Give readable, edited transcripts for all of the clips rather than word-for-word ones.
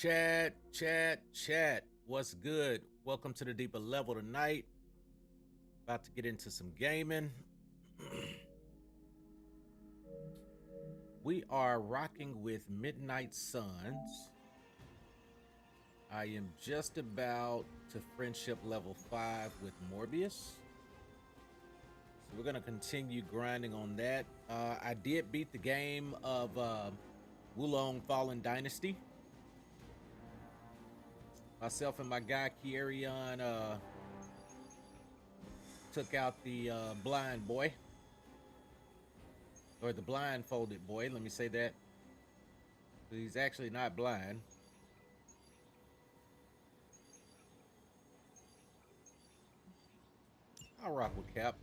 Chat. What's good? Welcome to the deeper level tonight. About to get into some gaming. We are rocking with Midnight Suns. I am just about to friendship level 5 with Morbius. So we're going to continue grinding on that. I did beat the game of Wulong Fallen Dynasty. Myself and my guy Kierion took out the blind boy. Or the blindfolded boy, let me say that. He's actually not blind. I'll rock with Cap.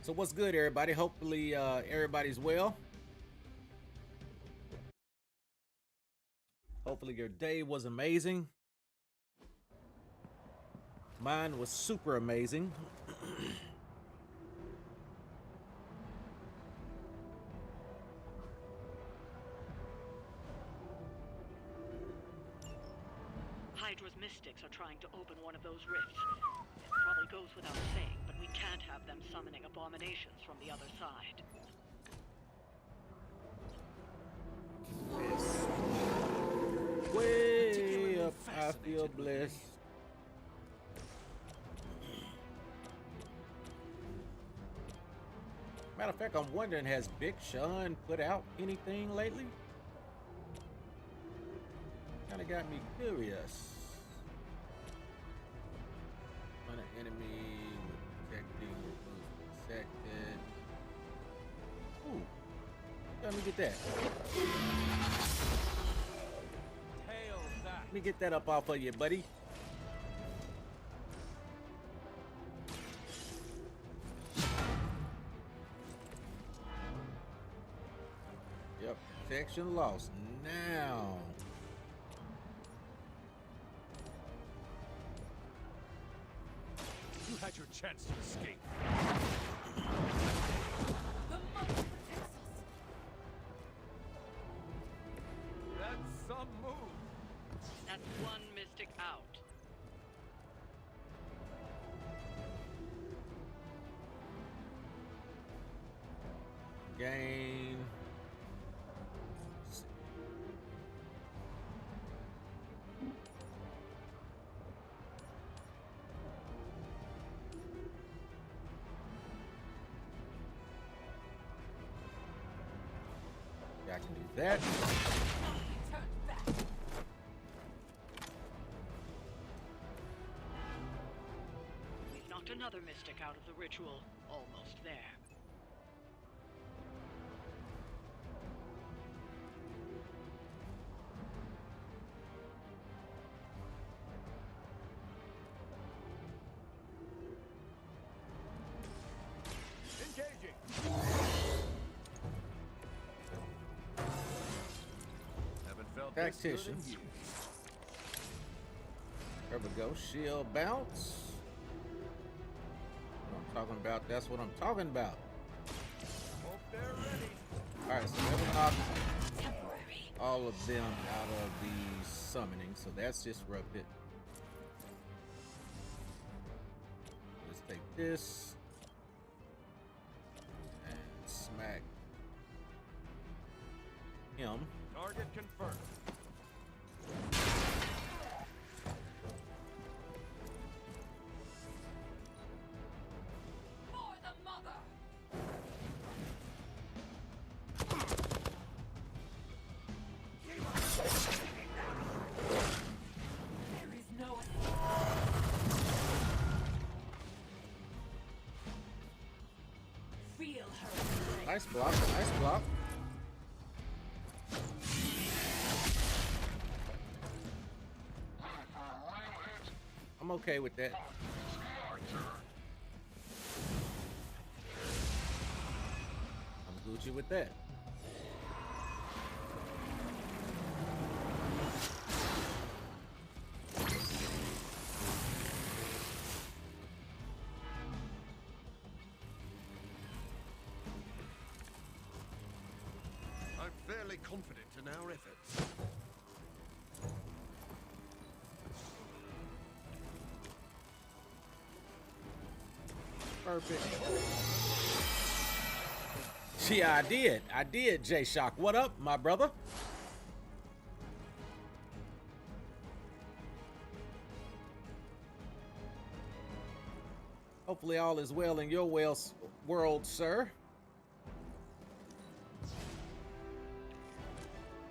So what's good, everybody? Hopefully everybody's well. Hopefully your day was amazing. Mine was super amazing. Hydra's mystics are trying to open one of those rifts. It probably goes without saying, but we can't have them summoning abominations from the other side. Way up, I feel blessed. Matter of fact, I'm wondering, has Big Sean put out anything lately? Kind of got me curious. On an enemy, protecting, protected. Ooh, let me get that. Let me get that up off of you, buddy. Yep, protection lost. Now. You had your chance to escape. The monk protects us. That's some move. That's one mystic out. Gain. I can do that. Turned back. We've knocked another mystic out of the ritual. Almost there. Engaging. Haven't felt this good Tactician. in years. There we go. Shield bounce. What I'm talking about, that's what I'm talking about. Hope they're ready. Alright, so never knock Temporary. all of them out of the summoning, so that's disrupted. Let's take this and smack him. Target confirmed. For the mother. There is no escape. Feel her. Nice block, nice block. I'm okay with that. I'm Gucci with that. fairly confident in our efforts. Perfect. Yeah, I did, J-Shock. What up, my brother? Hopefully all is well in your world, sir.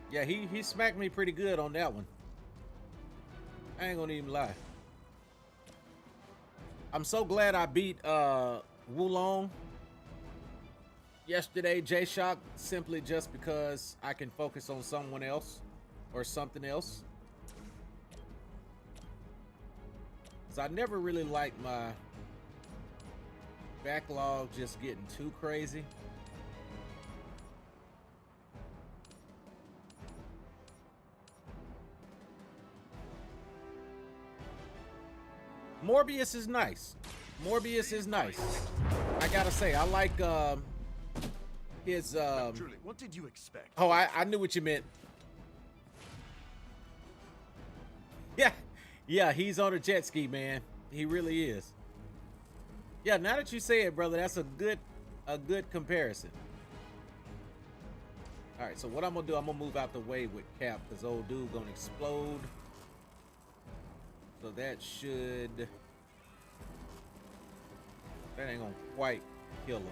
Yeah, he smacked me pretty good on that one. I ain't gonna even lie. I'm so glad I beat Wulong yesterday, J-Shock, simply just because I can focus on someone else or something else. 'Cause I never really liked my backlog just getting too crazy. Morbius is nice. Morbius is nice. I gotta say, I like his Truly, what did you expect? oh, I knew what you meant. Yeah, he's on a jet ski, man. He really is. Yeah, now that you say it, brother, that's a good comparison. All right, so what I'm gonna do, I'm gonna move out the way with Cap, because old dude gonna explode. So that ain't gonna quite kill him.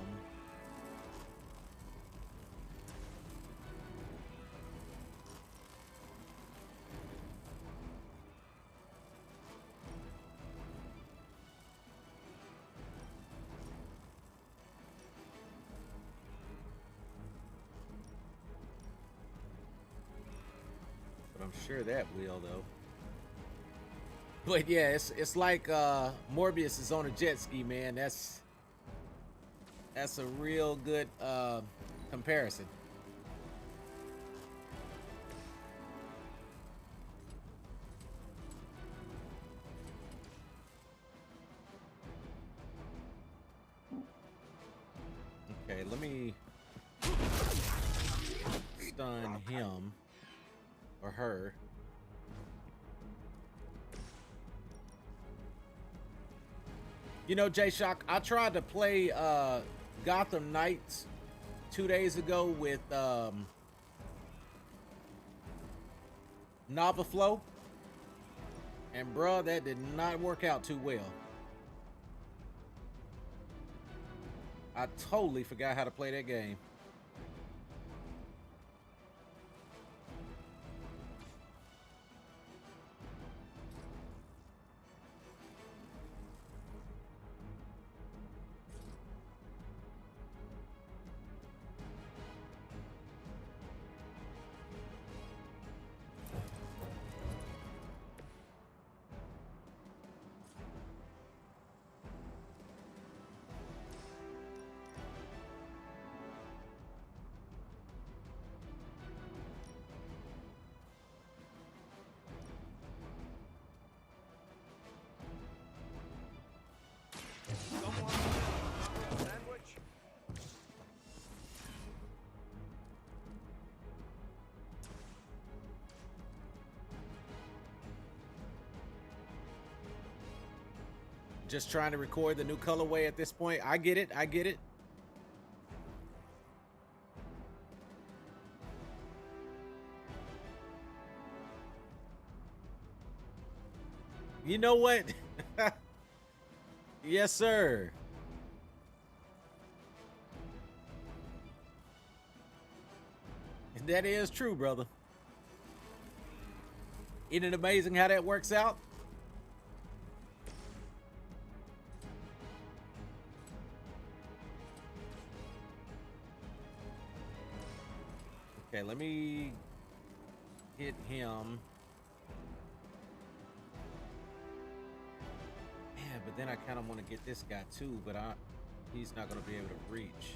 But I'm sure that will, though. But yeah, it's like Morbius is on a jet ski, man. That's a real good comparison. Okay, let me stun him or her. You know, J-Shock, I tried to play Gotham Knights 2 days ago with Navaflow, and bruh, that did not work out too well. I totally forgot how to play that game. Sandwich? Just trying to record the new colorway at this point. I get it. I get it. You know what? Yes, sir. That is true, brother. Isn't it amazing how that works out? Okay, let me hit him. Man, but then I kind of want to get this guy too, but he's not going to be able to reach.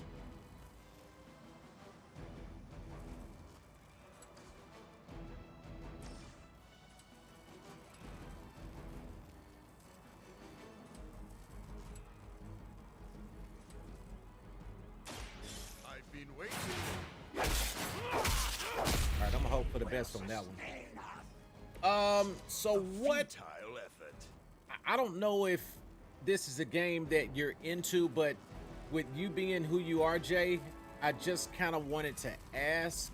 I've been waiting. best on that one. So what? Futile effort. I don't know if this is a game that you're into, but with you being who you are, Jay, I just kind of wanted to ask.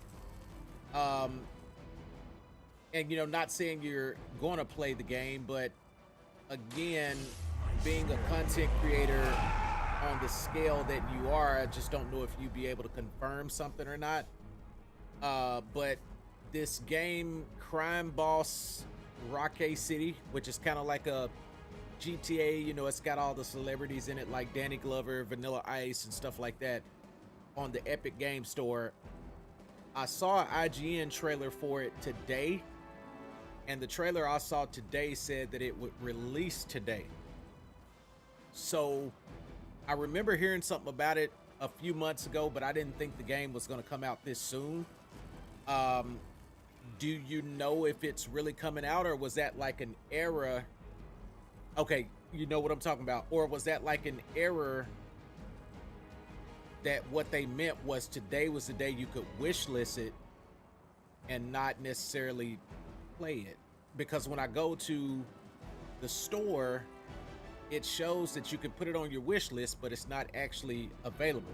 And you know, not saying you're going to play the game, but again, being a content creator on the scale that you are, I just don't know if you'd be able to confirm something or not. But this game, Crime Boss Rockay City, which is kind of like a GTA, you know, it's got all the celebrities in it like Danny Glover, Vanilla Ice, and stuff like that on the Epic Game Store. I saw an IGN trailer for it today, and the trailer I saw today said that it would release today. So I remember hearing something about it a few months ago, but I didn't think the game was going to come out this soon. Do you know if it's really coming out, or was that like an error? Okay, you know what I'm talking about. Or was that like an error that what they meant was today was the day you could wish list it and not necessarily play it? Because when I go to the store, it shows that you can put it on your wish list, but it's not actually available.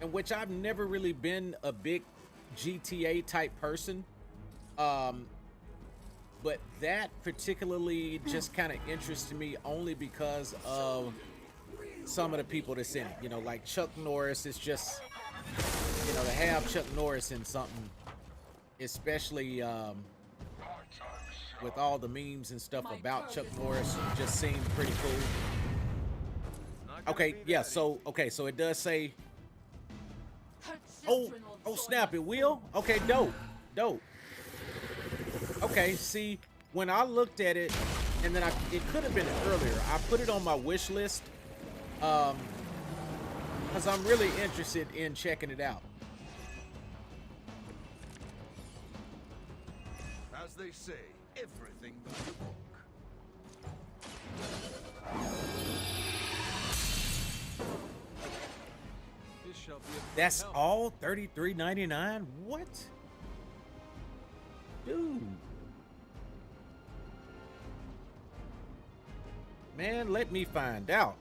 In which I've never really been a big GTA type person. But that particularly just kind of interested me only because of some of the people that's in it. You know, like Chuck Norris. It's just, you know, to have Chuck Norris in something, especially with all the memes and stuff about Chuck Norris, just seemed pretty cool. Okay, yeah, so it does say, oh snap, it will? Okay, dope. Okay, see, when I looked at it, and then it could have been earlier, I put it on my wish list, because I'm really interested in checking it out. As they say, everything by the book. This shall be a That's help. all $33.99? What? Dude. Man, let me find out.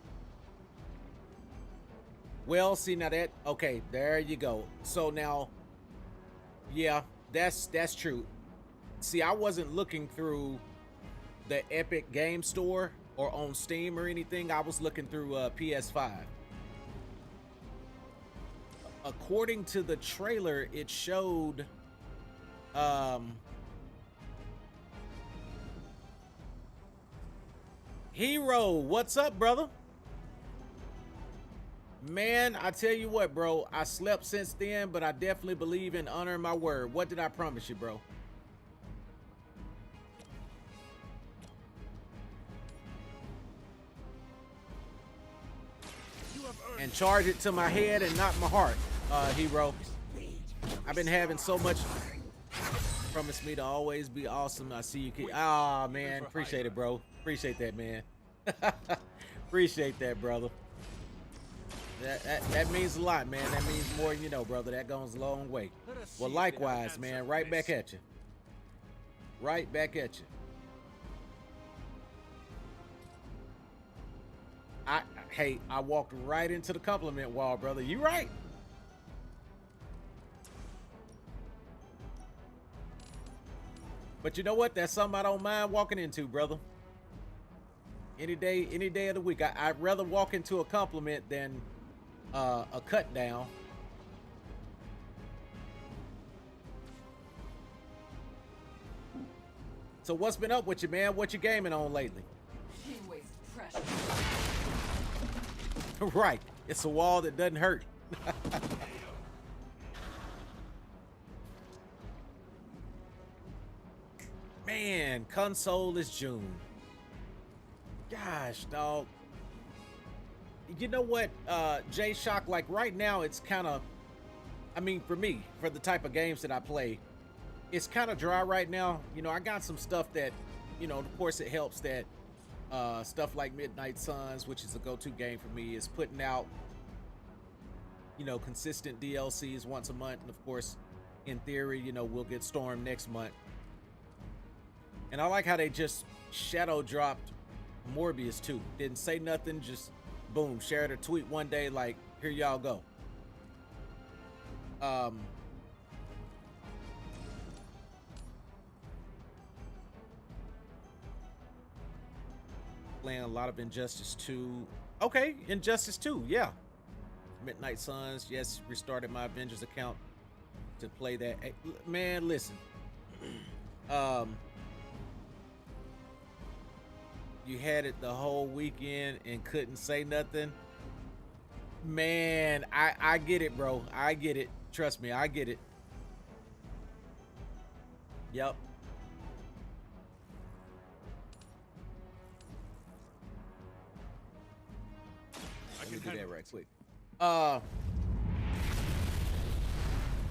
Well, see, now that, okay, there you go. So now, yeah, that's true. See, I wasn't looking through the Epic Game Store or on Steam or anything. I was looking through PS5. According to the trailer, it showed Hero, what's up, brother? Man, I tell you what, bro, I slept since then, but I definitely believe in honoring my word. What did I promise you, bro? And charge it to my head and not my heart, Hero. I've been having so much. Promise me to always be awesome. I see you. Ah, man, appreciate it, bro. Appreciate that, man. Appreciate that, brother. That means a lot, man. That means more than you know, brother. That goes a long way. Well, likewise, man. Right back at you. Right back at you. Hey, I walked right into the compliment wall, brother. You right. But you know what? That's something I don't mind walking into, brother. Any day of the week. I'd rather walk into a compliment than a cut down. So what's been up with you, man? What you gaming on lately? You waste precious. Right. It's a wall that doesn't hurt. Man, console is June. Gosh, dog. You know what, J Shock, like right now it's kind of, I mean, for me, for the type of games that I play, it's kind of dry right now. You know, I got some stuff that, you know, of course it helps that Stuff like Midnight Suns, which is a go-to game for me, is putting out, you know, consistent DLCs once a month. And of course, in theory, you know, we'll get Storm next month. And I like how they just shadow dropped Morbius too. Didn't say nothing, just boom, shared a tweet one day like, here y'all go. Playing a lot of Injustice 2. Okay, Injustice 2, yeah. Midnight Suns, yes, restarted my Avengers account to play that. Hey, man, listen. You had it the whole weekend and couldn't say nothing. Man, I get it, bro. I get it. Trust me, I get it. Yep. Let me do that right quick.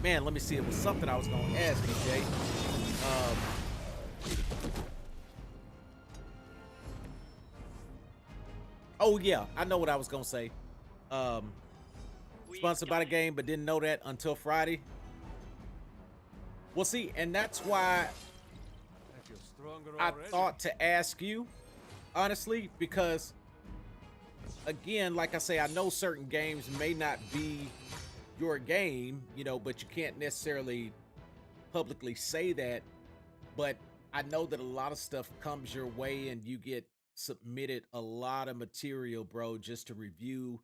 Man, let me see. It was something I was gonna ask you, Jay. Oh yeah, I know what I was gonna say. Sponsored by the game, but didn't know that until Friday. Well, see, and that's why I feel stronger I already. thought to ask you, honestly, because again, like I say, I know certain games may not be your game, you know, but you can't necessarily publicly say that. But I know that a lot of stuff comes your way and you get submitted a lot of material, bro, just to review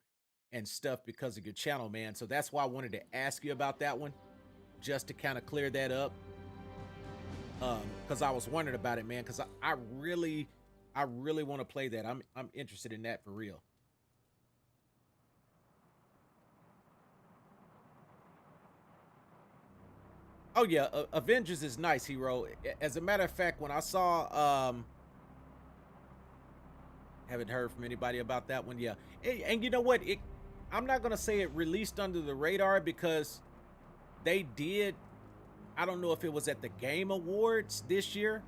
and stuff because of your channel, man. So that's why I wanted to ask you about that one, just to kind of clear that up. Because I was wondering about it, man, because I really want to play that. I'm interested in that for real. Oh yeah, Avengers is nice, Hero. As a matter of fact, when I saw haven't heard from anybody about that one. Yeah. And you know what? I'm not going to say it released under the radar because they did. I don't know if it was at the Game Awards this year,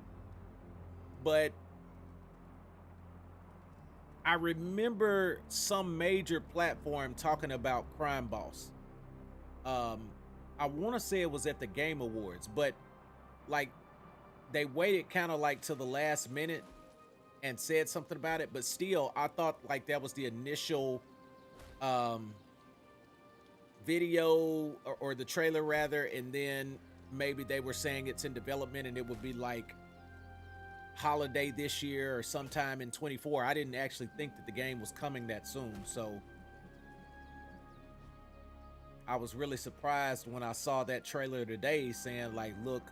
but I remember some major platform talking about Crime Boss. I want to say it was at the Game Awards, but like they waited kind of like to the last minute and said something about it, but still I thought like that was the initial video or the trailer rather, and then maybe they were saying it's in development and it would be like holiday this year or sometime in 24. I didn't actually think that the game was coming that soon, so I was really surprised when I saw that trailer today saying like, look,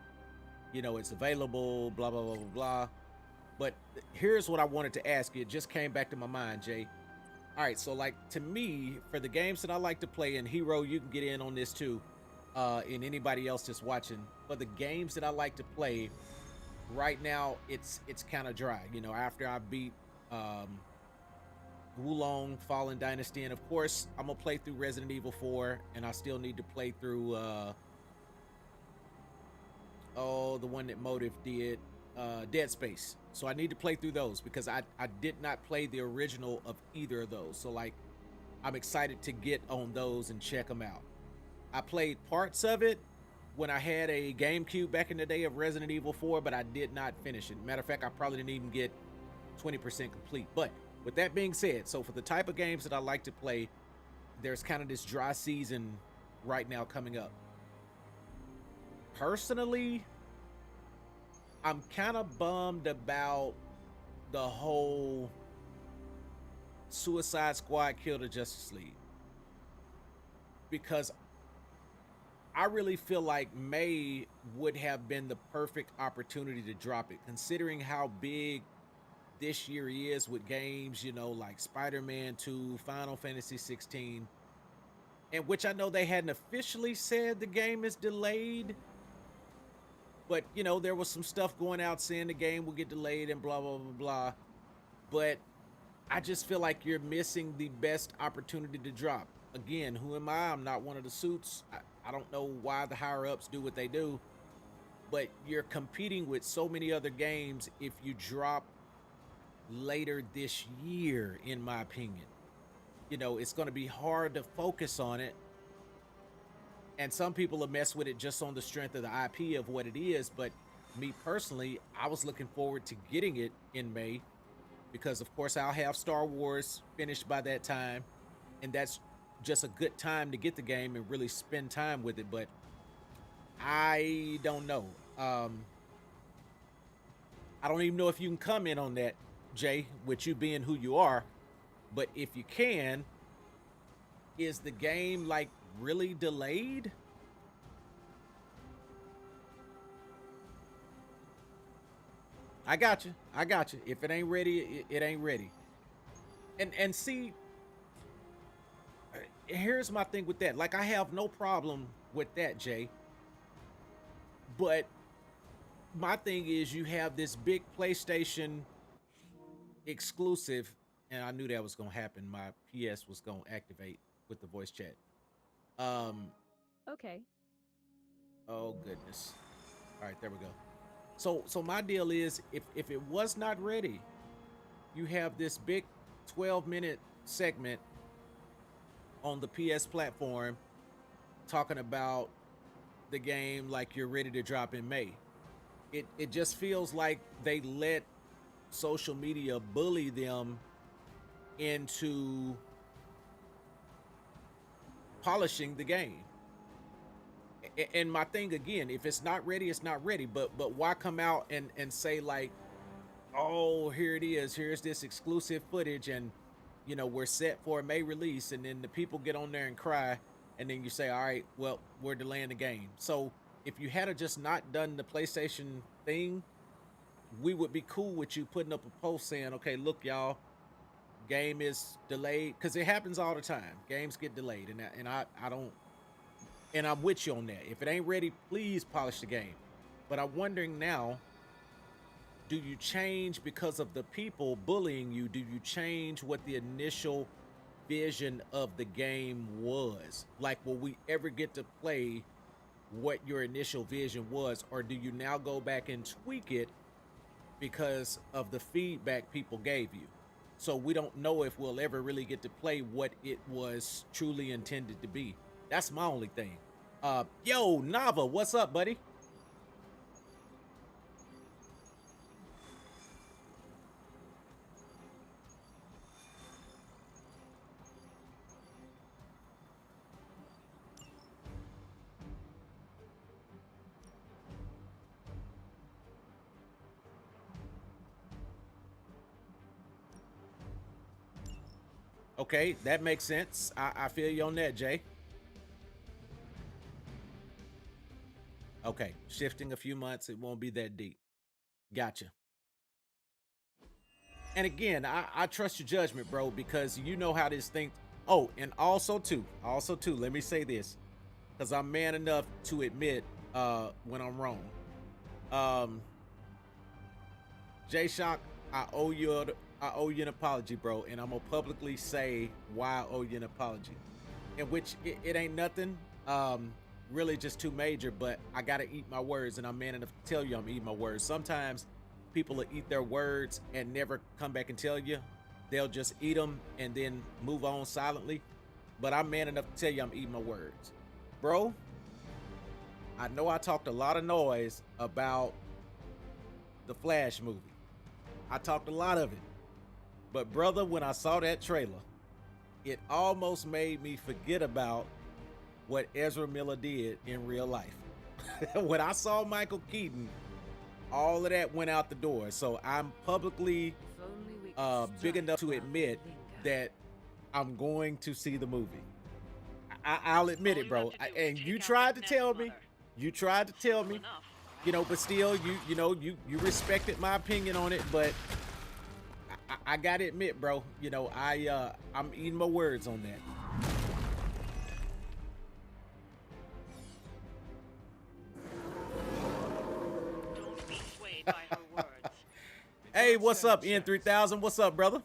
you know, it's available, blah blah blah blah blah. But here's what I wanted to ask you. It just came back to my mind, Jay. All right, so like to me, for the games that I like to play, and Hero, you can get in on this too, and anybody else that's watching. For the games that I like to play, right now it's kind of dry. You know, after I beat Wulong Fallen Dynasty, and of course I'm gonna play through Resident Evil 4, and I still need to play through the one that Motive did, Dead Space. So I need to play through those because I did not play the original of either of those. So like I'm excited to get on those and check them out. I played parts of it when I had a GameCube back in the day of Resident Evil 4, but I did not finish it. Matter of fact, I probably didn't even get 20% complete. But with that being said, so for the type of games that I like to play, there's kind of this dry season right now coming up. Personally, I'm kind of bummed about the whole Suicide Squad Kill the Justice League, because I really feel like May would have been the perfect opportunity to drop it, considering how big this year is with games, you know, like Spider-Man 2, Final Fantasy 16, and which I know they hadn't officially said the game is delayed, but you know, there was some stuff going out saying the game will get delayed and blah blah blah blah. But I just feel like you're missing the best opportunity to drop. Again, who am I? I'm not one of the suits. I don't know why the higher ups do what they do, but you're competing with so many other games. If you drop later this year, in my opinion. You know, it's going to be hard to focus on it. And some people will mess with it just on the strength of the IP of what it is. But me personally, I was looking forward to getting it in May because, of course, I'll have Star Wars finished by that time. And that's just a good time to get the game and really spend time with it. But I don't know. I don't even know if you can comment on that, Jay, with you being who you are. But if you can, is the game like really delayed? I got you. I got you. If it ain't ready, it ain't ready. And see, here's my thing with that. Like, I have no problem with that, Jay. But my thing is, you have this big PlayStation exclusive, and I knew that was gonna happen. My PS was gonna activate with the voice chat. Okay. Oh goodness. All right, there we go. So my deal is, if it was not ready, you have this big 12-minute segment on the PS platform talking about the game like you're ready to drop in May. It just feels like they let social media bully them into polishing the game. And my thing again, if it's not ready, it's not ready. But why come out and say like, oh, here it is, here's this exclusive footage, and you know, we're set for a May release, and then the people get on there and cry, and then you say, all right, well, we're delaying the game. So if you had just not done the PlayStation thing, we would be cool with you putting up a post saying, okay, look, y'all, game is delayed, because it happens all the time. Games get delayed, and I don't, and I'm with you on that. If it ain't ready, please polish the game. But I'm wondering now, do you change because of the people bullying you? Do you change what the initial vision of the game was? Like, will we ever get to play what your initial vision was? Or do you now go back and tweak it because of the feedback people gave you? So we don't know if we'll ever really get to play what it was truly intended to be. That's my only thing. Yo, Nava, what's up, buddy? Okay, that makes sense. I feel you on that, Jay. Okay, shifting a few months, it won't be that deep. Gotcha. And again, I trust your judgment, bro, because you know how this thing. Oh, and also too, let me say this, because I'm man enough to admit when I'm wrong. J Shock, I owe you an apology, bro, and I'm gonna publicly say why I owe you an apology. In which it ain't nothing. Really just too major, but I gotta eat my words, and I'm man enough to tell you I'm eating my words. Sometimes people will eat their words and never come back and tell you. They'll just eat them and then move on silently. But I'm man enough to tell you I'm eating my words. Bro, I know I talked a lot of noise about the Flash movie. I talked a lot of it. But brother, when I saw that trailer, it almost made me forget about what Ezra Miller did in real life. When I saw Michael Keaton, all of that went out the door. So I'm publicly big enough to admit that I'm going to see the movie. I'll admit it, bro. And you tried to tell me, you know, but still, you respected my opinion on it, but I gotta admit, bro, you know, I'm eating my words on that. Hey, what's up, N3000? What's up, brother?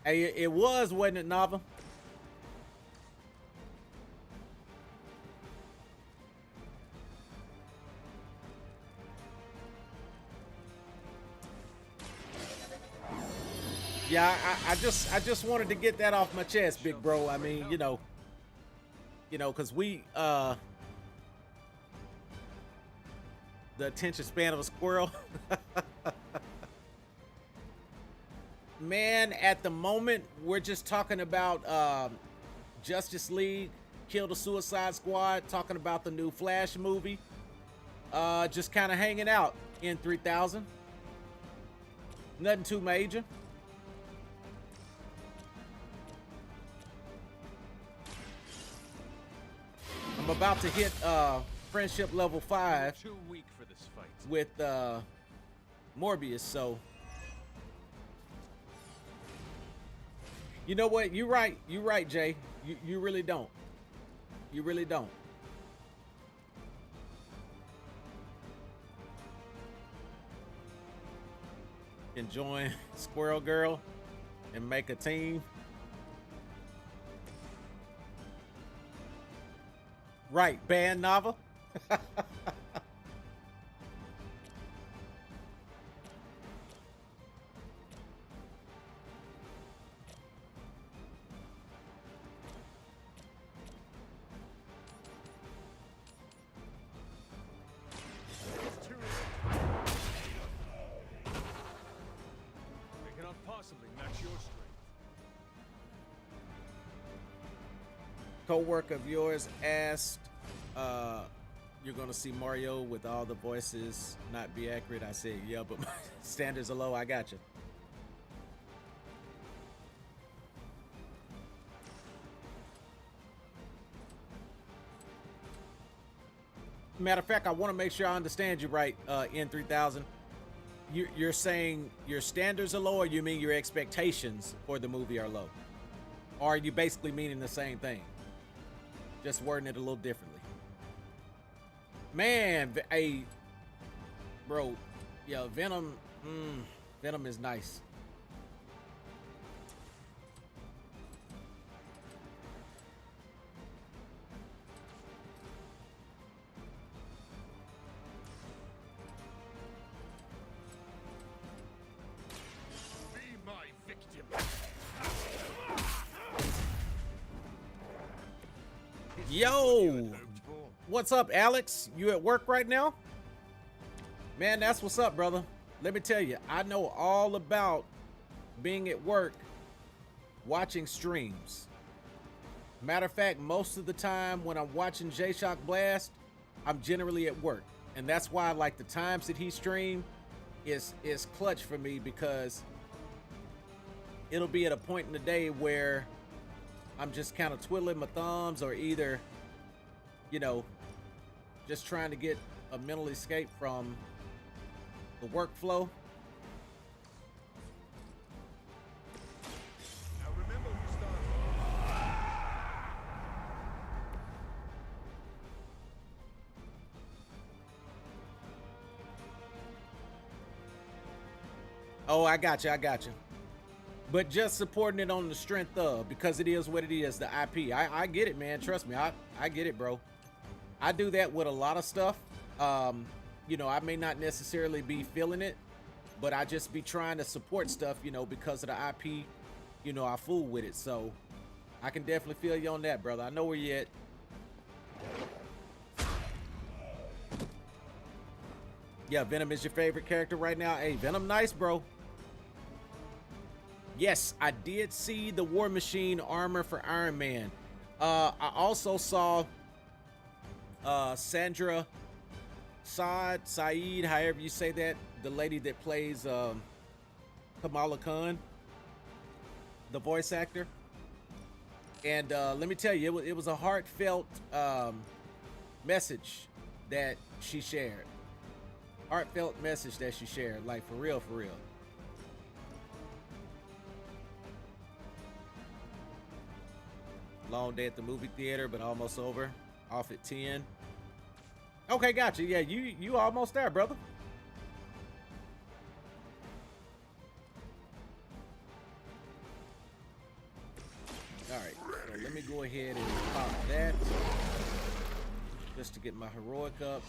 Hey, it was, wasn't it, Nava? Yeah, I just wanted to get that off my chest, big bro. I mean, you know, because we the attention span of a squirrel. Man, at the moment, we're just talking about Justice League, Kill the Suicide Squad, talking about the new Flash movie. Just kind of hanging out in 3000. Nothing too major. I'm about to hit friendship level 5 Too weak for this fight. with Morbius, so you know what? You're right, Jay. You really don't. You really don't. Can join Squirrel Girl and make a team. Right, band Nava. We cannot possibly match your strength. Co-worker of yours asked, you're gonna see Mario with all the voices not be accurate. I said, yeah, but my standards are low. I got you. Matter of fact, I want to make sure I understand you right, N3000. You're saying your standards are low, or you mean your expectations for the movie are low? Or are you basically meaning the same thing? Just wording it a little differently. Man, bro, yeah, Venom, Venom is nice. Be my victim. Yo, what's up, Alex? You at work right now? Man, that's what's up, brother. Let me tell you, I know all about being at work watching streams. Matter of fact, most of the time when I'm watching J-Shock Blast, I'm generally at work. And that's why, like, the times that he stream is clutch for me, because it'll be at a point in the day where I'm just kind of twiddling my thumbs, or either, you know, just trying to get a mental escape from the workflow. Now remember who started. Oh, I got you. But just supporting it on the strength of, because it is what it is, the IP. I get it, man. Trust me, I get it, bro. I do that with a lot of stuff. You know, I may not necessarily be feeling it, but I just be trying to support stuff, you know, because of the IP. You know, I fool with it. So I can definitely feel you on that, brother. I know where you at. Yeah, Venom is your favorite character right now. Hey, Venom nice, bro. Yes, I did see the War Machine armor for Iron Man. I also saw Sandra Saeed, however you say that, the lady that plays Kamala Khan, the voice actor. And let me tell you, it was a heartfelt message that she shared. Heartfelt message that she shared, like for real, for real. Long day at the movie theater, but almost over. Off at 10. Okay, gotcha. Yeah, you almost there, brother. All right, so let me go ahead and pop that just to get my heroic up.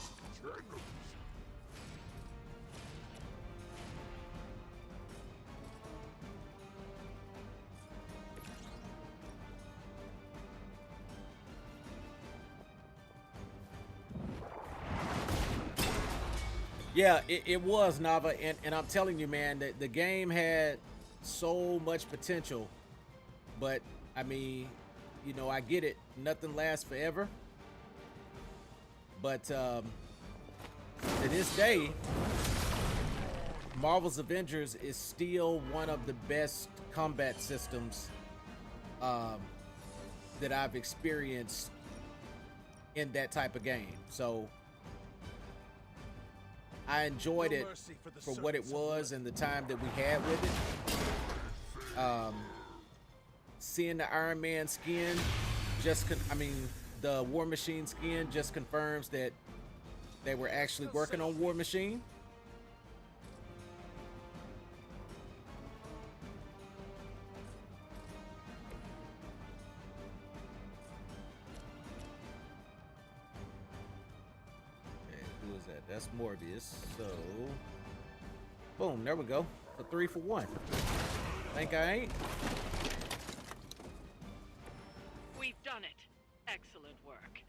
Yeah, it was Nava, and I'm telling you, man, that the game had so much potential, but I mean, you know, I get it. Nothing lasts forever, but to this day, Marvel's Avengers is still one of the best combat systems that I've experienced in that type of game. So I enjoyed it for what it was and the time that we had with it. Seeing the Iron Man skin the War Machine skin just confirms that they were actually working on War Machine. That's Morbius. So, boom, there we go. A 3 for 1. Think I ain't? We've done it. Excellent work.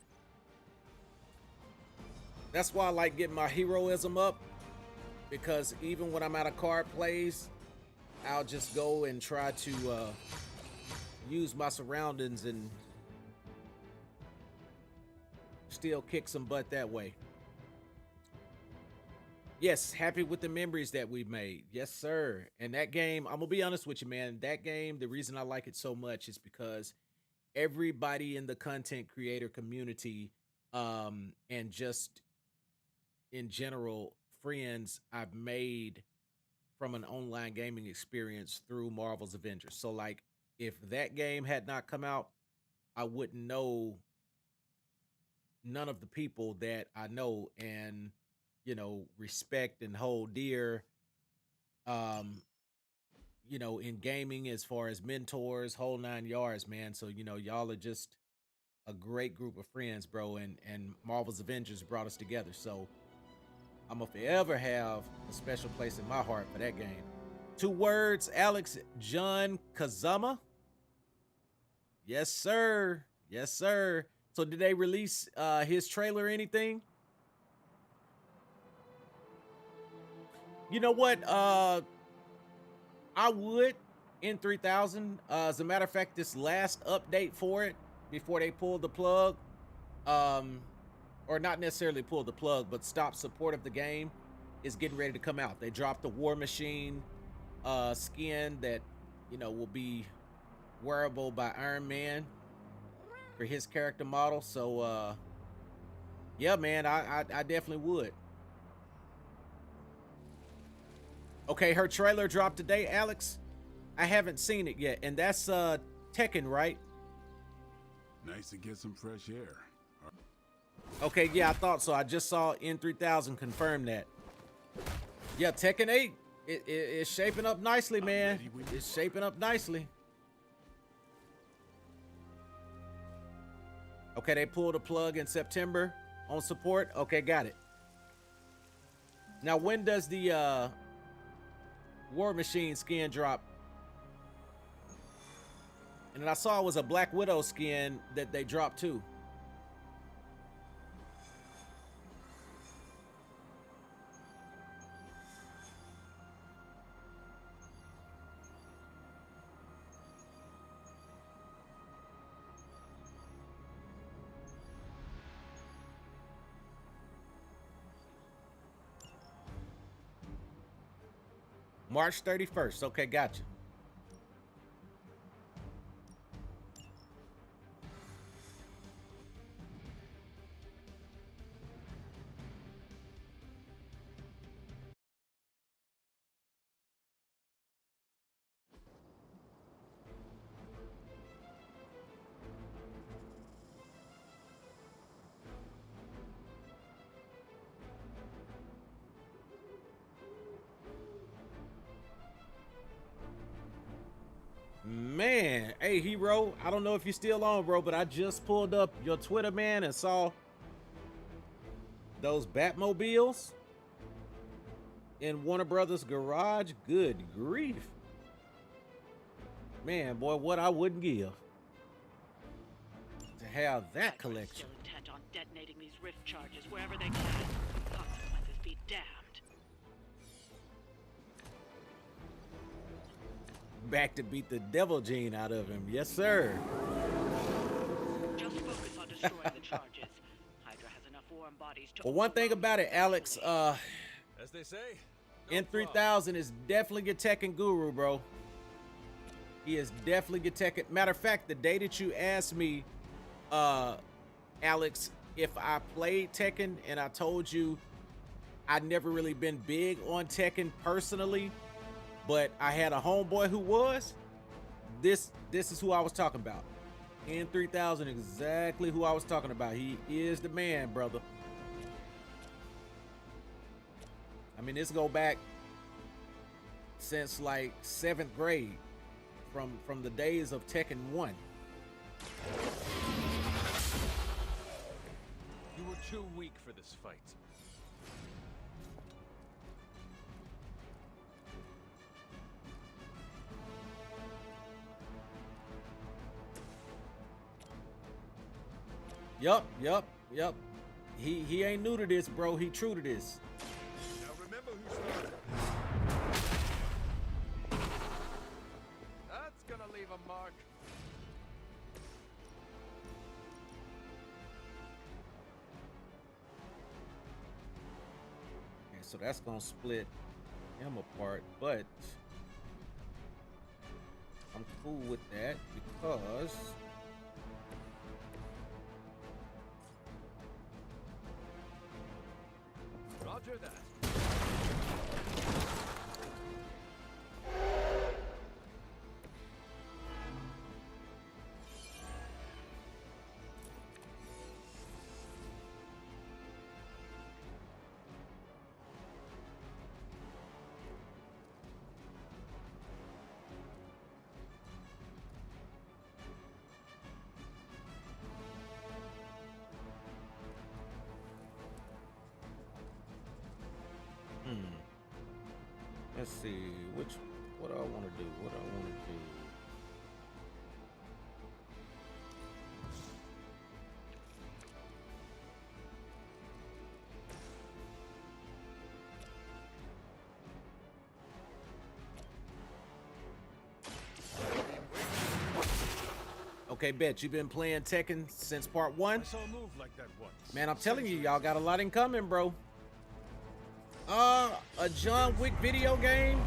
That's why I like getting my heroism up, because even when I'm out of card plays, I'll just go and try to use my surroundings and still kick some butt that way. Yes, happy with the memories that we've made. Yes, sir. And that game, I'm gonna be honest with you, man. That game, the reason I like it so much is because everybody in the content creator community, and just in general, friends I've made from an online gaming experience through Marvel's Avengers. So, like, if that game had not come out, I wouldn't know none of the people that I know and, you know, respect and hold dear, um, you know, in gaming as far as mentors, whole 9 yards, man. So, you know, y'all are just a great group of friends, bro. And Marvel's Avengers brought us together. So I'm gonna forever have a special place in my heart for that game. 2 words, Alex John Kazama. Yes, sir. Yes, sir. So did they release his trailer or anything? You know what? I would in 3000. As a matter of fact, this last update for it before they pulled the plug, or not necessarily pulled the plug, but stopped support of the game, is getting ready to come out. They dropped the War Machine skin that, you know, will be wearable by Iron Man for his character model. So yeah, man, I definitely would. Okay, her trailer dropped today, Alex. I haven't seen it yet, and that's Tekken, right? Nice to get some fresh air. Okay, yeah, I thought so. I just saw N3000 confirm that. Yeah, Tekken 8, it's shaping up nicely, man. It's shaping up nicely. Okay, they pulled a plug in September on support. Okay, got it. Now, when does the War Machine skin drop? And then I saw it was a Black Widow skin that they dropped too. March 31st. Okay, gotcha. Man, hey Hero, I don't know if you're still on, bro, but I just pulled up your Twitter, man, and saw those Batmobiles in Warner Brothers garage. Good grief, man, boy, what I wouldn't give to have that collection. Still intent on detonating these rift charges wherever they can. Consequences be damned. back to beat the devil gene out of him. Yes, sir. Just focus on destroying the charges. Hydra has enough warm bodies to. Well, one thing about it, Alex, As they say, no N3000 is definitely your Tekken guru, bro. He is definitely your Tekken. Matter of fact, the day that you asked me, Alex, if I played Tekken, and I told you I'd never really been big on Tekken personally, but I had a homeboy who was. This is who I was talking about. N3000, exactly who I was talking about. He is the man, brother. I mean, this go back since like 7th grade, from the days of Tekken 1. You were too weak for this fight. Yup. He ain't new to this, bro. He true to this. Now remember who started. That's gonna leave a mark. Okay, so that's gonna split him apart, but I'm cool with that because Roger that. let's see what I want to do. Okay, bet you've been playing Tekken since part 1. I saw a move like that once. Man, I'm telling you, y'all got a lot in common, bro. A John Wick video game?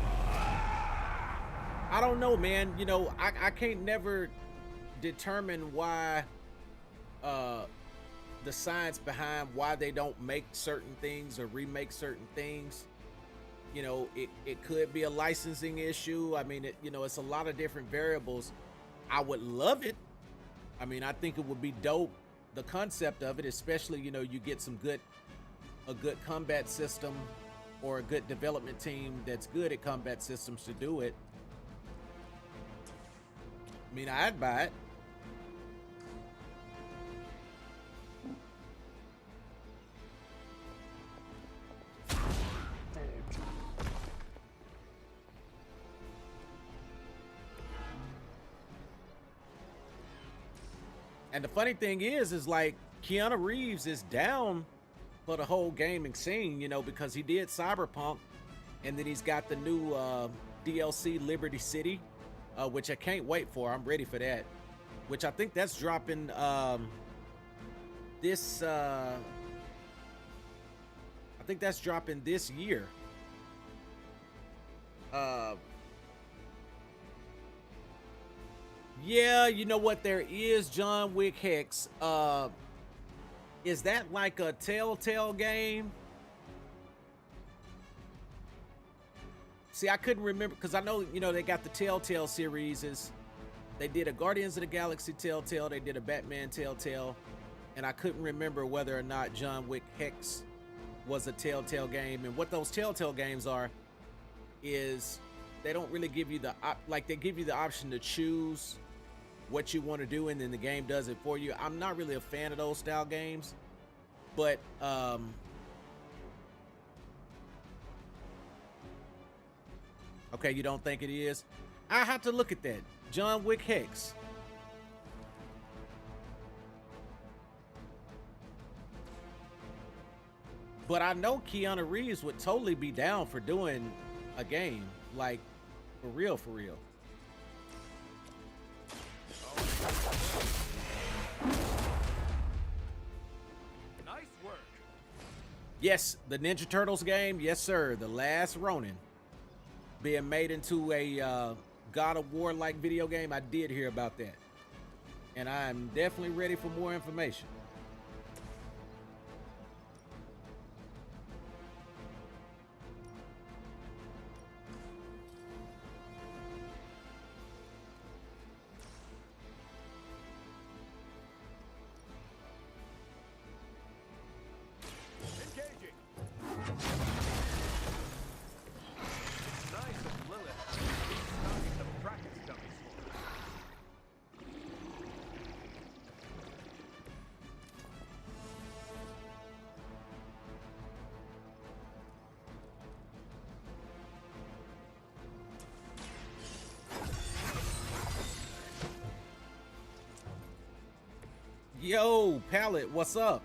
I don't know, man. You know, I can't never determine why the science behind why they don't make certain things or remake certain things. You know, it could be a licensing issue. I mean, it's a lot of different variables. I would love it. I mean, I think it would be dope, the concept of it, especially, you get a good combat system or a good development team that's good at combat systems to do it. I mean, I'd buy it. And the funny thing is like Keanu Reeves is down for the whole gaming scene, because he did Cyberpunk, and then he's got the new DLC Liberty City, which I can't wait for. I'm ready for that. Which I think that's dropping this. I think that's dropping this year. Yeah, you know what? There is John Wick Hex. Is that like a Telltale game? See, I couldn't remember because I know, they got the Telltale series. They did a Guardians of the Galaxy Telltale. They did a Batman Telltale. And I couldn't remember whether or not John Wick Hex was a Telltale game. And what those Telltale games are is they don't really give you they give you the option to choose what you want to do, and then the game does it for you. I'm not really a fan of those style games, but okay, you don't think it is? I have to look at that. John Wick Hex. But I know Keanu Reeves would totally be down for doing a game, like for real, for real. Nice work. Yes, the Ninja Turtles game. Yes, sir. The Last Ronin being made into a God of War like video game. I did hear about that, and I'm definitely ready for more information. Engaging. Nice of Lilith. Starting some practice dummies for us. Yo, Pallet, what's up?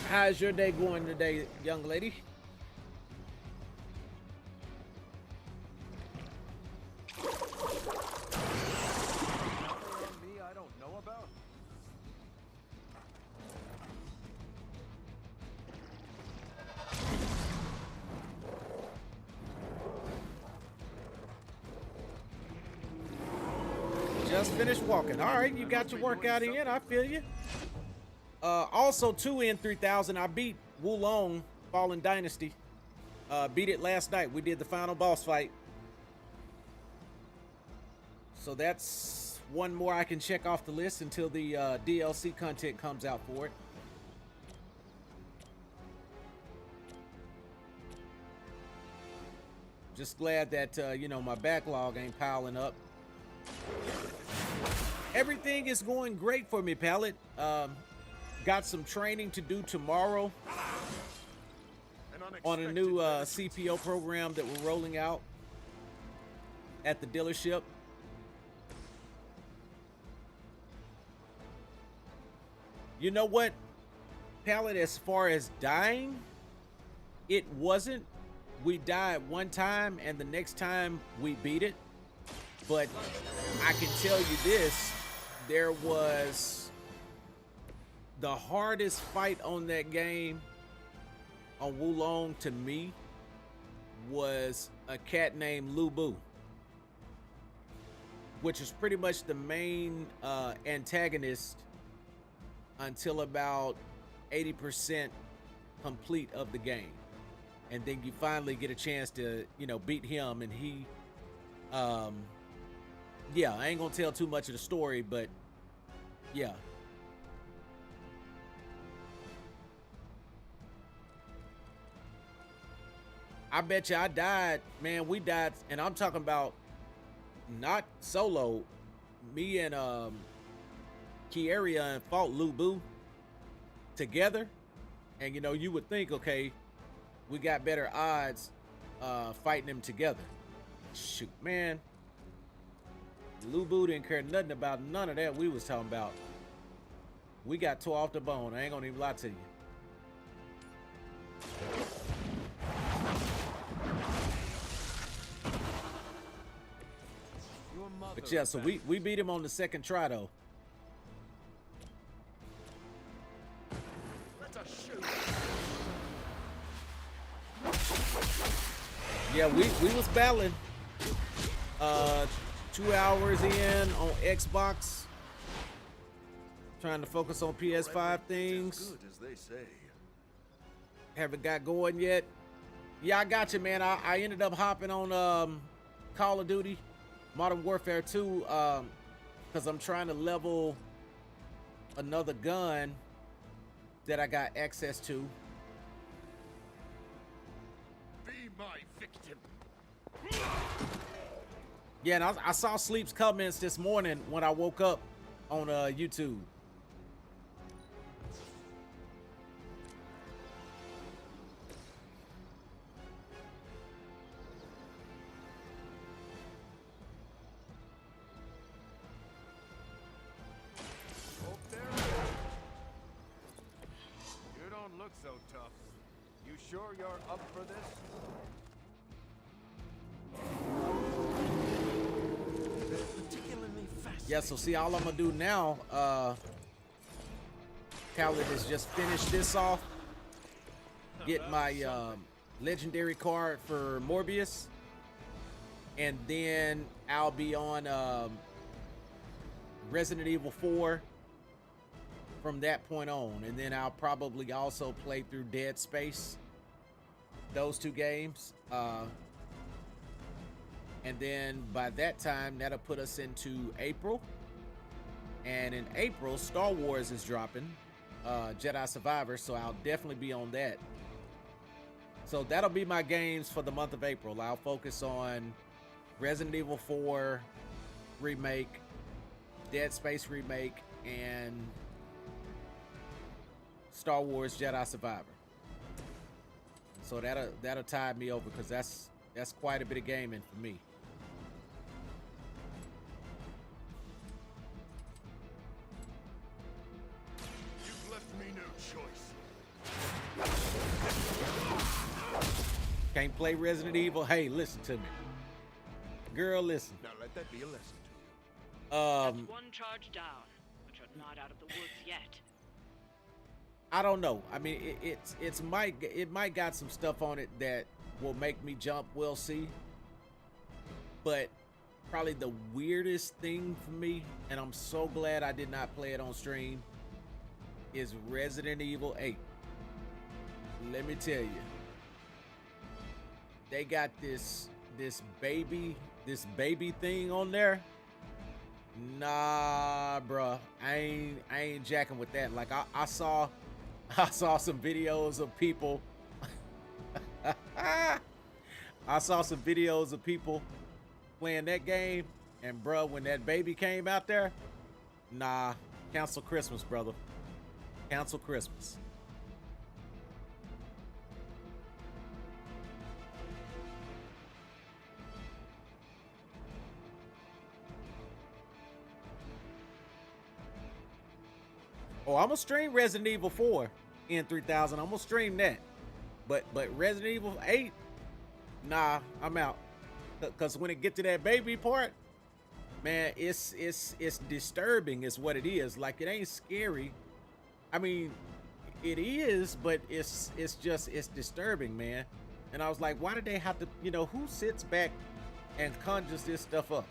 How's your day going today, young lady? Nothing on me I don't know about. Just finished walking. All right, you got your workout in. I feel you. Also, 2N3000. I beat Wulong Fallen Dynasty. Beat it last night. We did the final boss fight. So that's one more I can check off the list until the DLC content comes out for it. Just glad that, you know, my backlog ain't piling up. Everything is going great for me, Pallet. Got some training to do tomorrow on a new CPO program that we're rolling out at the dealership. You know what, Pallet, as far as dying, it wasn't. We died one time and the next time we beat it. But I can tell you this, there was the hardest fight on that game on Wulong to me was a cat named Lu Bu, which is pretty much the main antagonist until about 80% complete of the game. And then you finally get a chance to, you know, beat him, and he, yeah, I ain't gonna tell too much of the story, but yeah. I bet you I died, man. We died, and I'm talking about not solo. Me and Kieria and fought Lu Bu together, and you know, you would think, okay, we got better odds fighting them together. Shoot, man. Lu Bu didn't care nothing about none of that we was talking about. We got tore off the bone. I ain't gonna even lie to you. But yeah, so we beat him on the second try though. Let us shoot. Yeah, we was battling 2 hours in on Xbox, trying to focus on PS5 things. Good as they say. Haven't got going yet. Yeah, I got you, man. I ended up hopping on Call of Duty Modern Warfare 2 because I'm trying to level another gun that I got access to. Be my victim. Yeah, and I saw Sleep's comments this morning when I woke up on YouTube. Hope there. You don't look so tough. You sure you're up for this? Yeah, so see, all I'm gonna do now, Khaled, is just finish this off, get my legendary card for Morbius, and then I'll be on Resident Evil 4 from that point on, and then I'll probably also play through Dead Space, those two games, and then by that time that'll put us into April, and in April Star Wars is dropping, Jedi Survivor, so I'll definitely be on that. So that'll be my games for the month of April. I'll focus on Resident Evil 4 remake, Dead Space remake, and Star Wars Jedi Survivor. So that'll tide me over, because that's quite a bit of gaming for me. You've left me no choice. Can't play Resident Evil? Hey, listen to me. Girl, listen. Now let that be a lesson to you. That's one charge down, but you're not out of the woods yet. I don't know. I mean, it might got some stuff on it that will make me jump. We'll see. But probably the weirdest thing for me, and I'm so glad I did not play it on stream, is Resident Evil 8. Let me tell you, they got this baby thing on there. Nah, bruh, I ain't jacking with that. Like I saw some videos of people. I saw some videos of people playing that game, and bruh, when that baby came out there, nah, cancel Christmas, brother. Cancel Christmas. Oh, I'm gonna stream Resident Evil 4 in 3000. I'm gonna stream that. But Resident Evil 8, nah, I'm out. Cause when it get to that baby part, man, it's disturbing is what it is. Like, it ain't scary. I mean, it is, but it's disturbing, man. And I was like, why did they have to, who sits back and conjures this stuff up?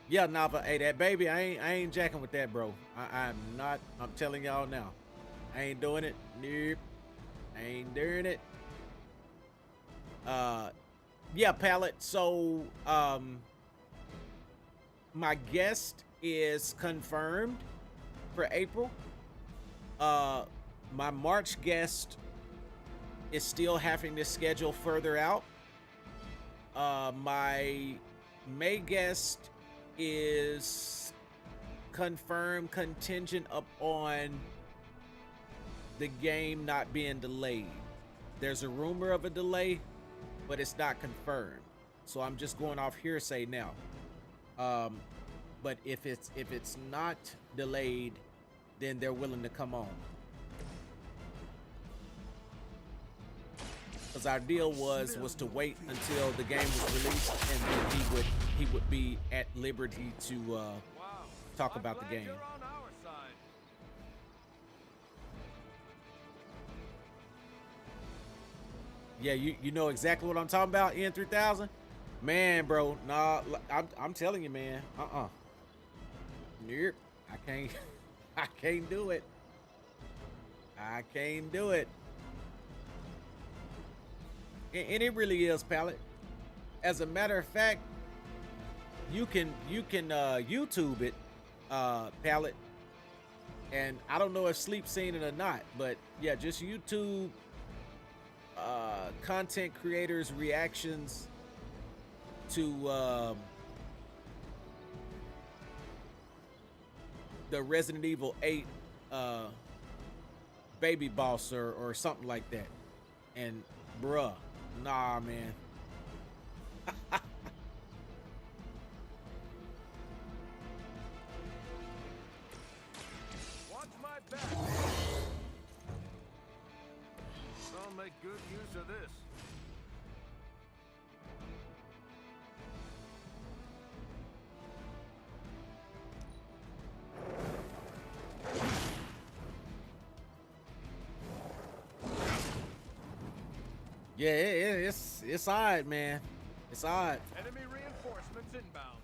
Yeah, Nava, hey, that baby, I ain't jacking with that, bro. I'm not. I'm telling y'all now, I ain't doing it. Nope, I ain't doing it. Yeah, Palette. So, my guest is confirmed for April. My March guest is still having to schedule further out. My May guest is confirmed contingent upon the game not being delayed. There's a rumor of a delay, but it's not confirmed. So I'm just going off hearsay now. But if it's not delayed, then they're willing to come on. Because our deal was to wait until the game was released, and then he would be at liberty to talk about the game. Yeah, you know exactly what I'm talking about, N3000? Man, bro, nah, I'm telling you, man, Nope, I can't do it. I can't do it. And it really is, Palette. As a matter of fact, you can YouTube it, Palette. And I don't know if Sleep seen it or not, but yeah, just YouTube content creators' reactions to the Resident Evil 8 baby boss or something like that. And bruh, nah, man. Watch my back. I'll make good use of this. Yeah, it's odd, man. It's odd. Enemy reinforcements inbound.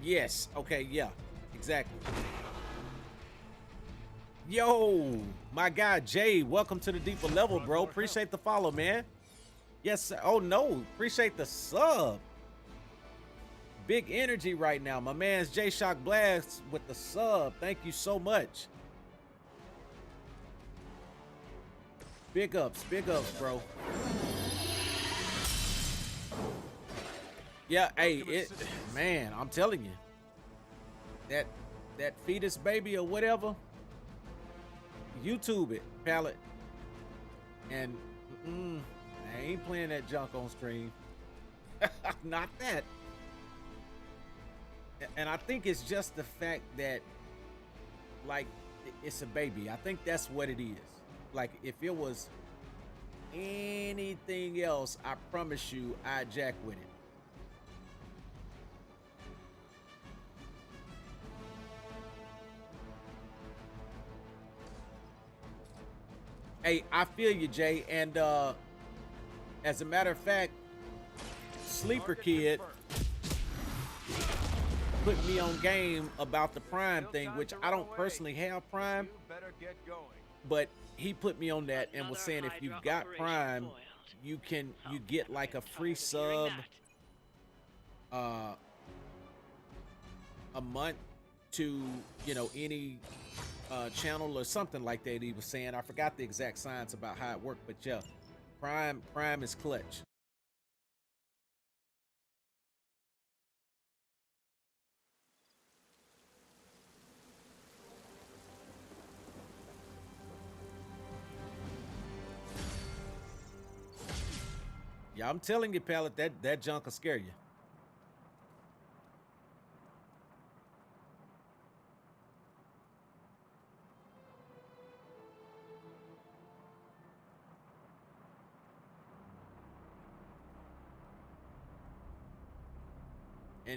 Yes. Okay. Yeah. Exactly. Yo, my guy Jay, welcome to the deeper level, bro. Appreciate the follow, man. Yes. Sir. Oh no, appreciate the sub. Big energy right now. My man's J Shock Blast with the sub. Thank you so much. Big ups, bro. Yeah, hey, man, I'm telling you, that fetus baby or whatever, YouTube it, pallet, and I ain't playing that junk on stream. Not that. And I think it's just the fact that, like, it's a baby. I think that's what it is. Like, if it was anything else, I promise you, I'd jack with it. Hey, I feel you, Jay. And as a matter of fact, Sleeper Kid put me on game about the Prime thing, which I don't personally have Prime, but he put me on that and was saying if you've got Prime, you get like a free sub a month to, you know, any channel or something like that. He was saying, I forgot the exact science about how it worked, but yeah, Prime is clutch. Yeah, I'm telling you, Pallet, that junk will scare you.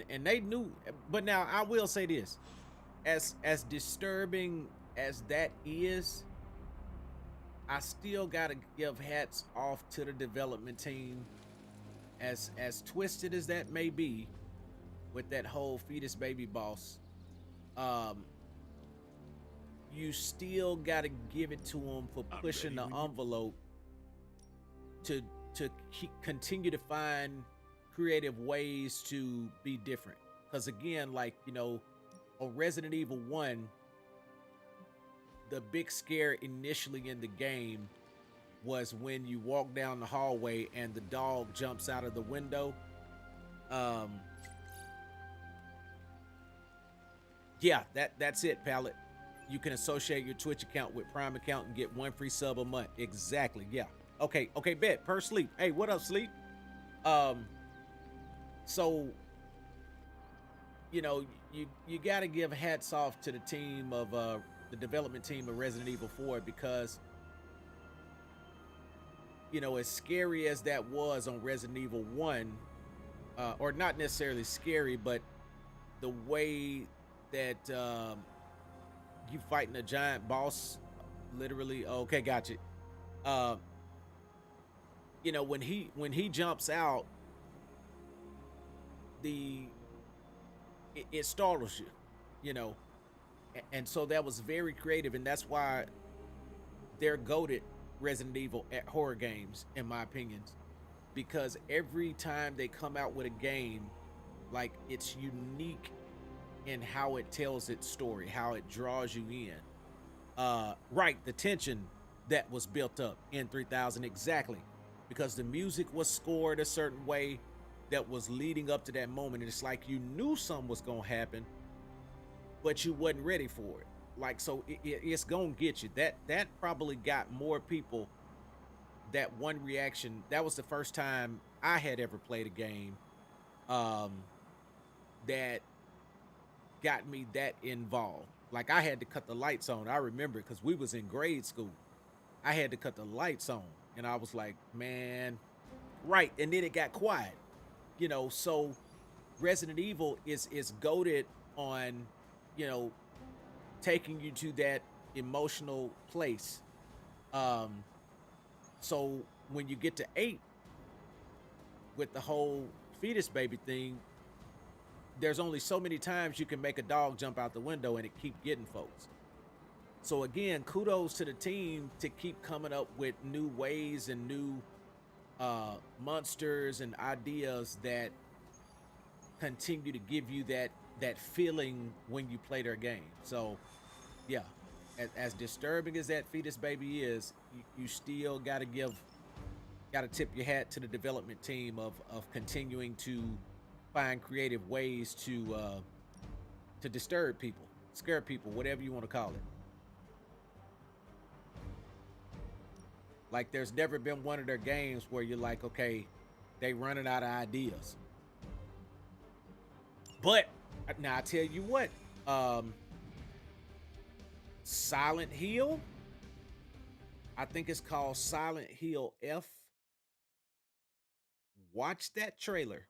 And they knew, but now I will say this, as disturbing as that is, I still gotta give hats off to the development team. As twisted as that may be, with that whole fetus baby boss, you still gotta give it to them for pushing the envelope to continue to find creative ways to be different. Because again, like, you know, on Resident Evil 1, the big scare initially in the game was when you walk down the hallway and the dog jumps out of the window. Yeah, that's it, Pallet. You can associate your Twitch account with Prime account and get 1 free sub a month. Exactly. Yeah. Okay, bet. Per Sleep. Hey, what up, Sleep? So, you know, you got to give hats off to the team of the development team of Resident Evil 4, because, you know, as scary as that was on Resident Evil 1, or not necessarily scary, but the way that you fighting a giant boss, literally. Okay, got you. You know, when he jumps out, it startles you, you know, and so that was very creative, and that's why they're goated Resident Evil at horror games, in my opinions, because every time they come out with a game, like, it's unique in how it tells its story, how it draws you in. Right, the tension that was built up in 3000, exactly, because the music was scored a certain way that was leading up to that moment, and it's like you knew something was gonna happen, but you wasn't ready for it. Like, so it's gonna get you. That probably got more people. That one reaction, that was the first time I had ever played a game that got me that involved. Like, I had to cut the lights on. I remember, because we was in grade school. I had to cut the lights on, and I was like, man, right. And then it got quiet, you know. So Resident Evil is goated on, you know, taking you to that emotional place. So when you get to 8 with the whole fetus baby thing, there's only so many times you can make a dog jump out the window and it keep getting folks. So again, kudos to the team to keep coming up with new ways and new monsters and ideas that continue to give you that feeling when you play their game. So yeah, as disturbing as that fetus baby is, you still gotta tip your hat to the development team of continuing to find creative ways to disturb people, scare people, whatever you want to call it. Like, there's never been one of their games where you're like, okay, they running out of ideas. But now I tell you what, Silent Hill, I think it's called Silent Hill F. Watch that trailer,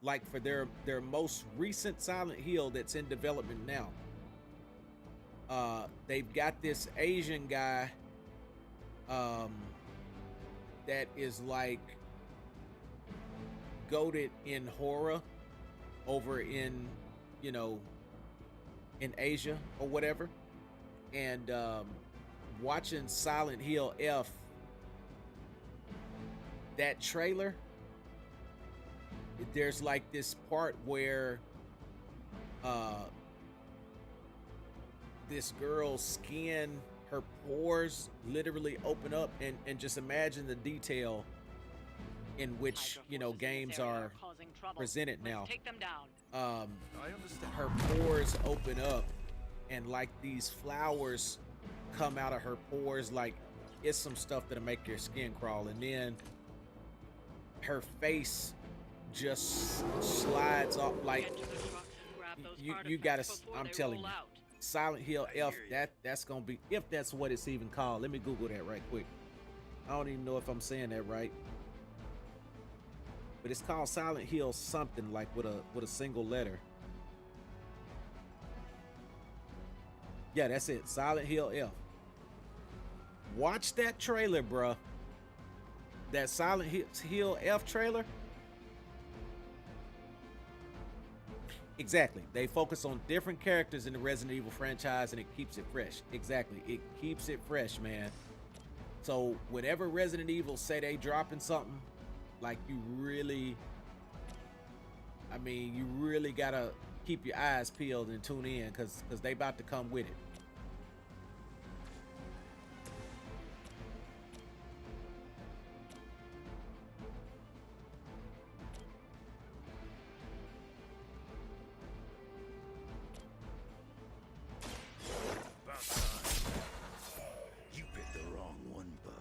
like for their most recent Silent Hill that's in development now. They've got this Asian guy that is like goated in horror over in, you know, in Asia or whatever. And watching Silent Hill F, that trailer, there's like this part where this girl's skin, her pores literally open up, and just imagine the detail in which, you know, games are presented now. Take them down. I understand. Her pores open up and like these flowers come out of her pores, like it's some stuff that'll make your skin crawl. And then her face just slides off like Get to the trucks and grab those you gotta, artifacts before I'm they telling roll you, out. Silent Hill I F, hear you. that's gonna be, if that's what it's even called. Let me Google that right quick. I don't even know if I'm saying that right, but it's called Silent Hill something, like with a single letter. Yeah, that's it. Silent Hill F. Watch that trailer, bruh. That Silent Hill F trailer. Exactly. They focus on different characters in the Resident Evil franchise, and it keeps it fresh. Exactly. It keeps it fresh, man. So whenever Resident Evil say they dropping something, like, you really, I mean, you really gotta keep your eyes peeled and tune in, because they about to come with it. About time. You bit the wrong one, bub.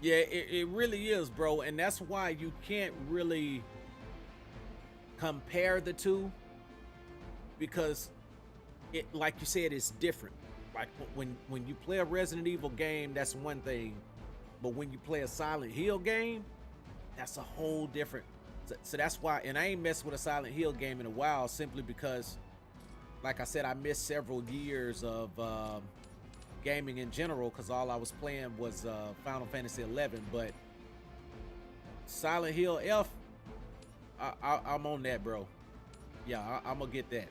Yeah, it really is, bro. And that's why you can't really compare the two, because it, like you said, it's different. Like when you play a Resident Evil game, that's one thing, but when you play a Silent Hill game, that's a whole different. So that's why, and I ain't messed with a Silent Hill game in a while, simply because, like I said, I missed several years of gaming in general, because all I was playing was Final Fantasy 11. But Silent Hill F, I'm on that, bro. Yeah, I'm gonna get that.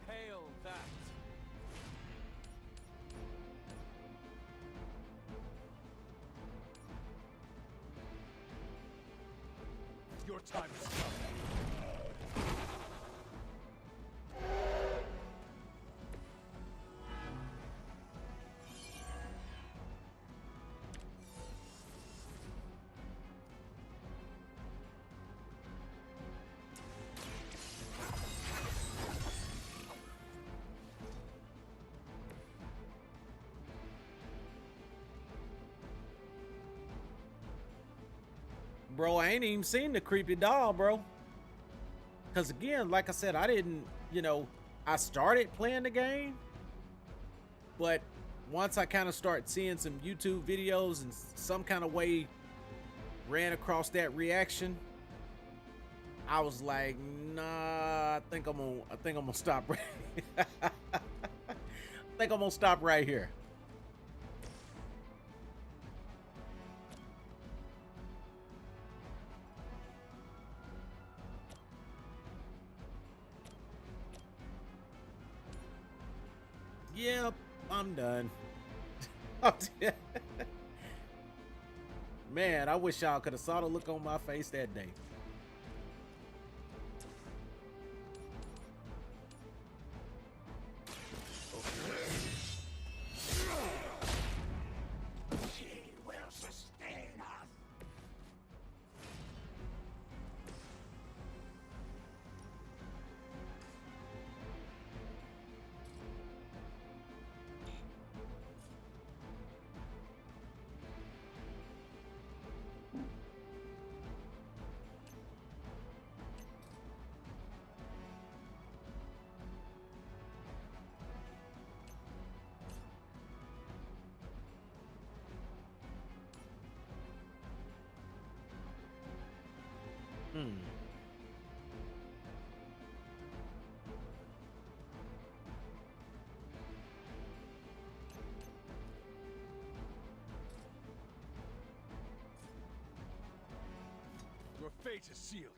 Hail that. Your time has come. Bro, I ain't even seen the creepy doll, bro. Because again, like I said, I didn't, you know, I started playing the game, but once I kind of start seeing some YouTube videos and some kind of way ran across that reaction, I was like, nah, I think I'm gonna stop right I think I'm gonna stop right here. Yep, I'm done. Man, I wish y'all could have saw the look on my face that day. She will sustain us. Hmm. Your fate is sealed.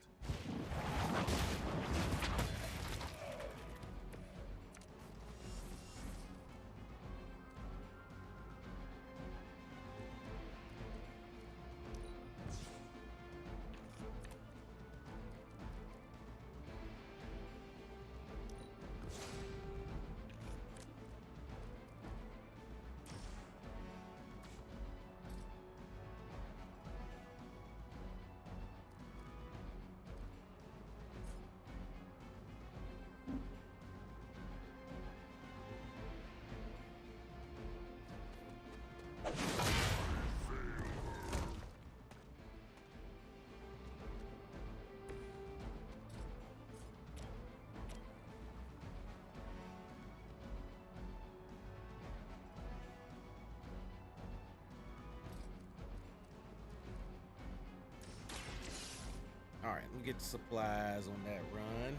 All right, let me get the supplies on that run.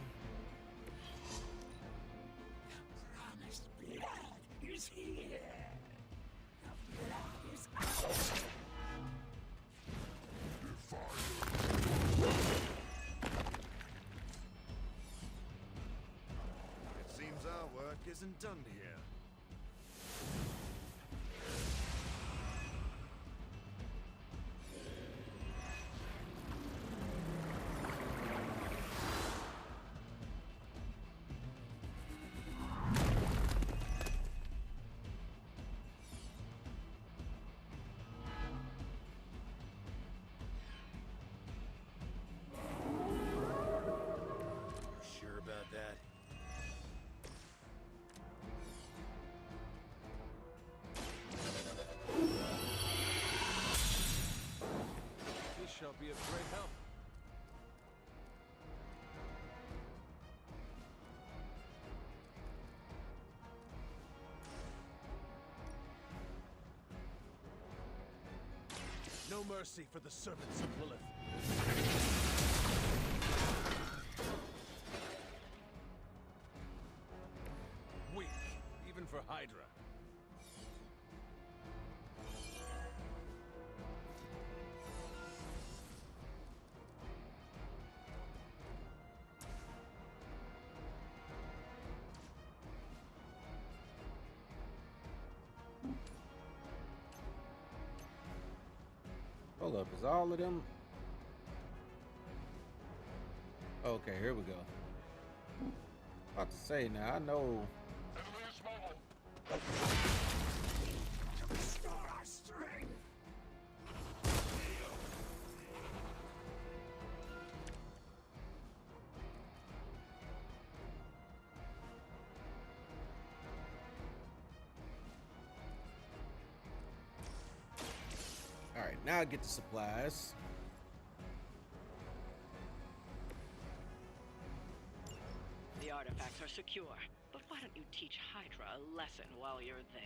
Promised blood is here. The blood is ours. It seems our work isn't done here. Sure about that? This shall be of great help. No mercy for the servants of Lilith. Weak, even for Hydra. Hold up, is all of them? Okay, here we go. About to say now, I know. To restore our strength. All right, now I get the supplies. The artifact artifacts are secure, but why don't you teach Hydra a lesson while you're there?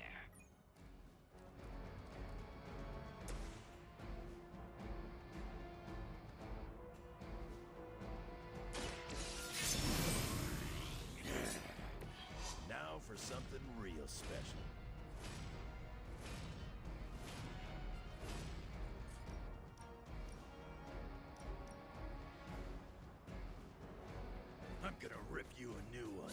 Now for something real special. I'm gonna rip you a new one.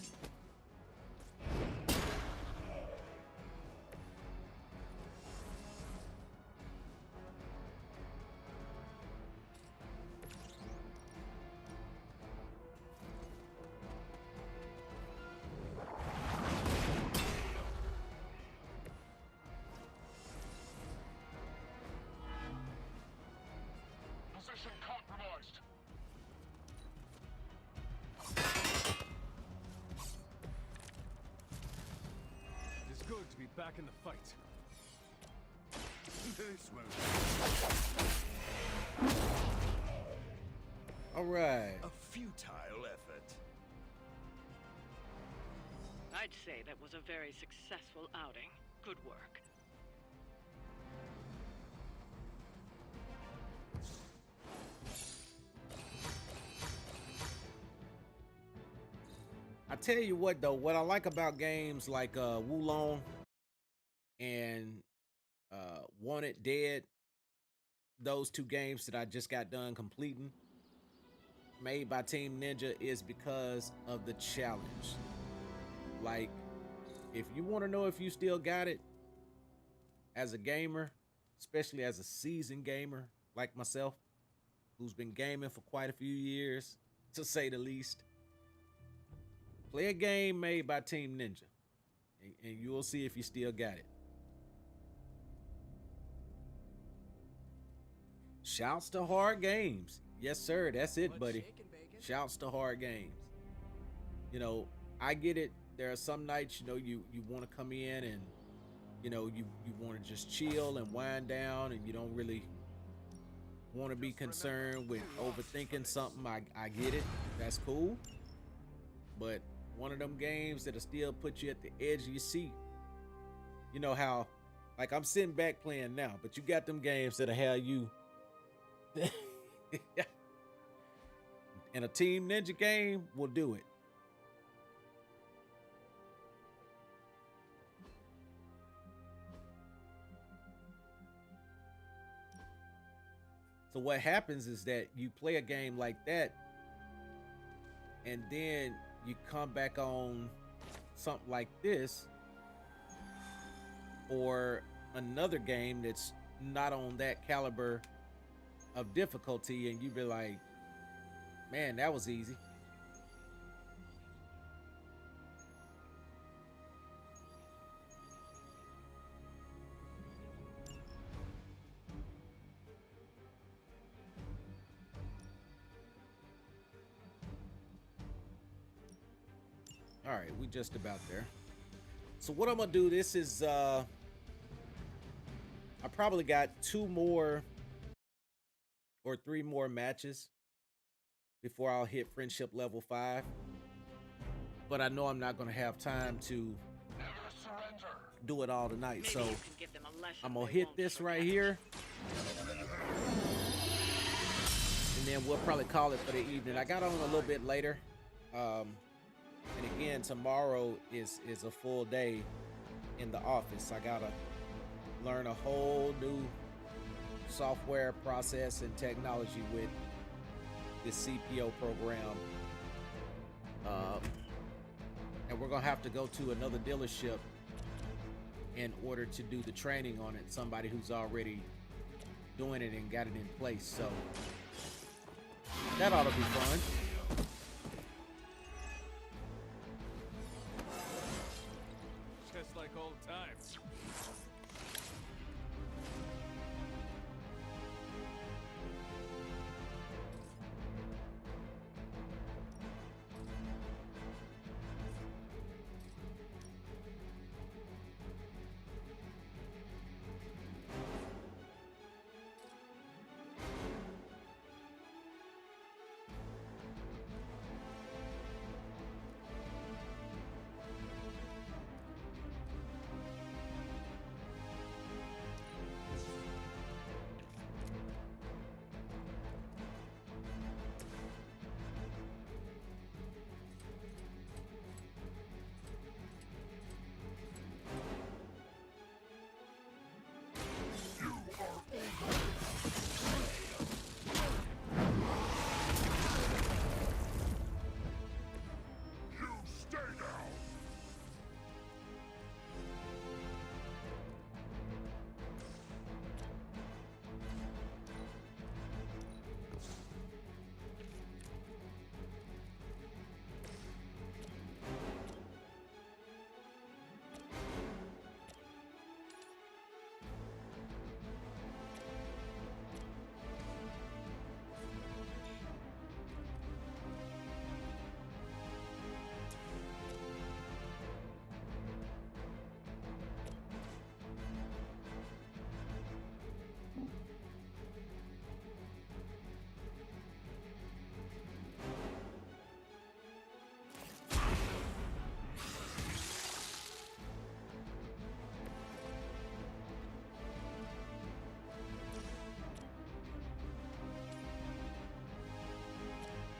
Position compromised. It is good to be back in the fight. This one. All right. A futile effort. I'd say that was a very successful outing. Good work. I tell you what though, what I like about games like Wulong and Wanted Dead, those two games that I just got done completing, made by Team Ninja, is because of the challenge. Like, if you want to know if you still got it as a gamer, especially as a seasoned gamer like myself, who's been gaming for quite a few years, to say the least, play a game made by Team Ninja, and you will see if you still got it. Shouts to Hard Games. Yes, sir. That's it, buddy. Shouts to Hard Games. You know, I get it. There are some nights, you know, you want to come in and, you know, you want to just chill and wind down, and you don't really want to be concerned with overthinking something. I get it. That's cool. But one of them games that'll still put you at the edge of your seat. You know how, like, I'm sitting back playing now, but you got them games that'll have you and a Team Ninja game will do it. So what happens is that you play a game like that, and then you come back on something like this or another game that's not on that caliber of difficulty, and you be like, man, that was easy. All right, we just about there. So what I'm gonna do, this is I probably got 2 more or 3 more matches before I'll hit friendship level 5. But I know I'm not gonna have time to do it all tonight. Maybe So you can give them a lesson I'm gonna they hit won't this right forget. here, and then we'll probably call it for the evening. I got on a little bit later. And again, tomorrow is a full day in the office. I gotta learn a whole new software process and technology with this CPO program. And we're gonna have to go to another dealership in order to do the training on it. Somebody who's already doing it and got it in place. So that ought to be fun. Just like old times.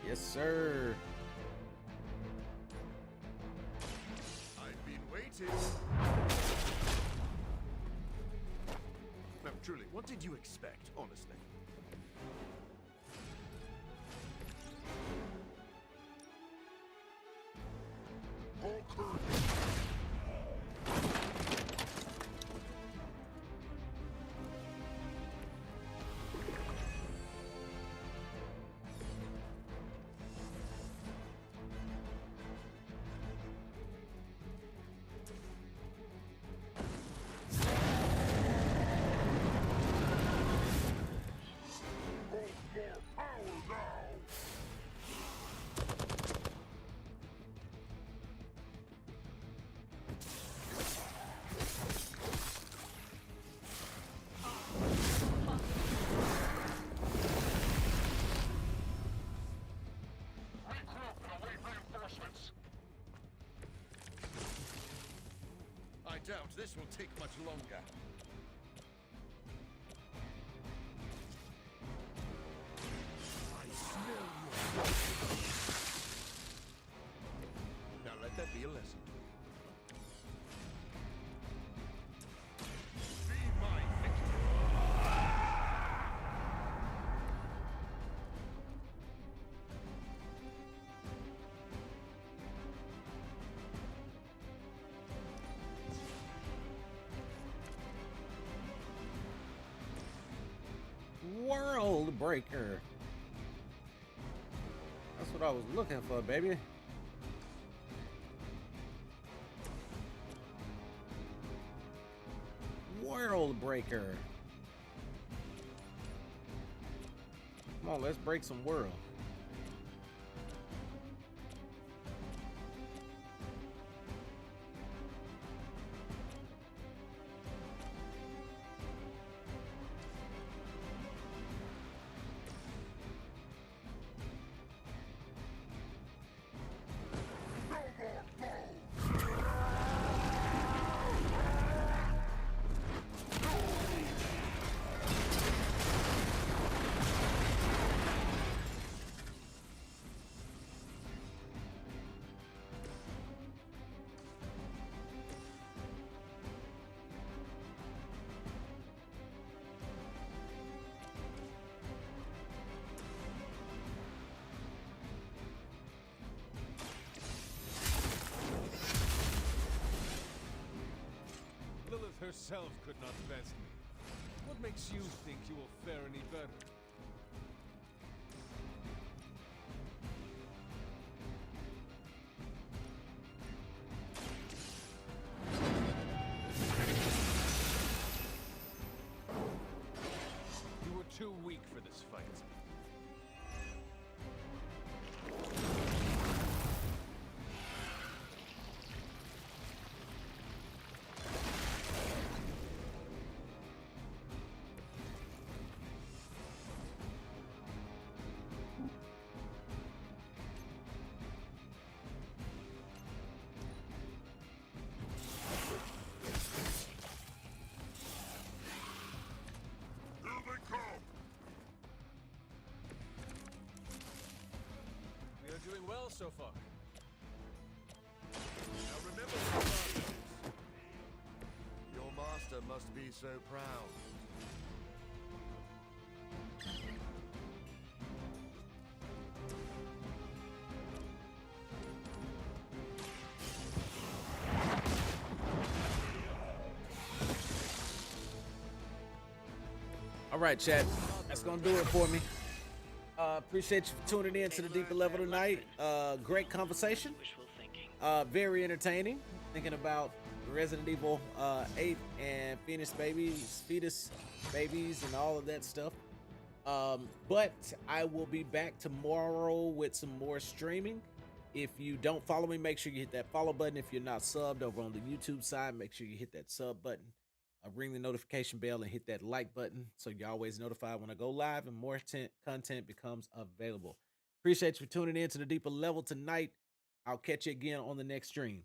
Yes, sir. I've been waiting. No, truly, what did you expect, honestly? I doubt this will take much longer. I smell your... Now let that be a lesson. Be my victim. World Breaker. That's what I was looking for, baby. World Breaker. Come on, let's break some world. Lilith herself could not best me. What makes you think you will fare any better? You were too weak for this fight. Here they come. We are doing well so far. Now remember who your master is. Your master must be so proud. All right, chat. That's gonna do it for me. Appreciate you for tuning in to the deeper level tonight. Great conversation. Wishful thinking. Very entertaining. Thinking about Resident Evil 8 and fetus babies, and all of that stuff. But I will be back tomorrow with some more streaming. If you don't follow me, make sure you hit that follow button. If you're not subbed over on the YouTube side, make sure you hit that sub button. Ring the notification bell and hit that like button so you're always notified when I go live and more content becomes available. Appreciate you for tuning in to the deeper level tonight. I'll catch you again on the next stream.